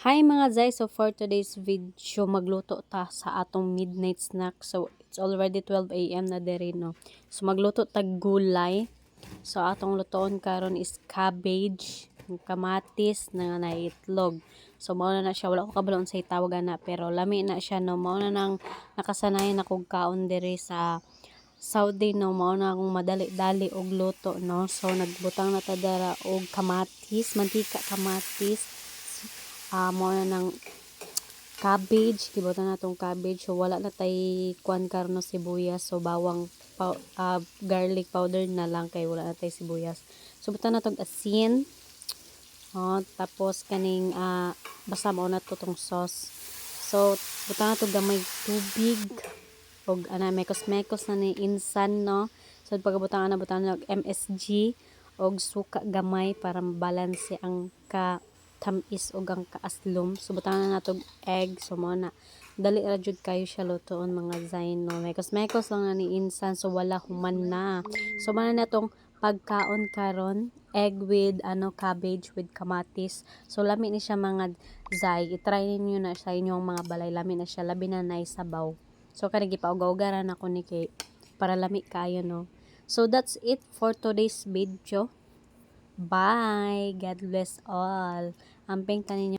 Hi mga Zay, so for today's video, magluto ta sa atong midnight snack. So it's already 12 a.m. na dere no. So magluto tag gulay. So atong lutoon karon is cabbage, kamatis na naitlog. So mao na siya, wala ko kabalon sa itawagan na, pero lami na siya no. Mao na nang nakasanayan akong kaon dere sa Saudi no. Mao na akong madali-dali og luto no. So nagbutang na ta dara og kamatis, mantika kamatis. Mao na ng cabbage, gibutan na tong cabbage. So wala na tay kuan karon no sibuyas, so bawang garlic powder na lang kay wala na tay sibuyas. So butan na tong asin. Tapos kaning basta mao na to tong sauce. So butan na to gamay tubig og mekos-mekos na ni insan no. So pagbutan na butan na MSG og suka gamay para mabalanse ang tamis og ang kaaslom. So butang na natog egg, so mo na dali ra jud kayo siya lutoon mga zain no. Mekos lang na ni insan, so wala human na. So man na tong pagkaon karon, egg with cabbage with kamatis. So lami ni siya mga zay, i-try niyo na sa inyong mga balay, lami na siya, labi na naisabaw. So kani gipaugaw-ugaran ako ni kay para lami kayo no. So that's it for today's video. Bye! God bless all. Amping tanin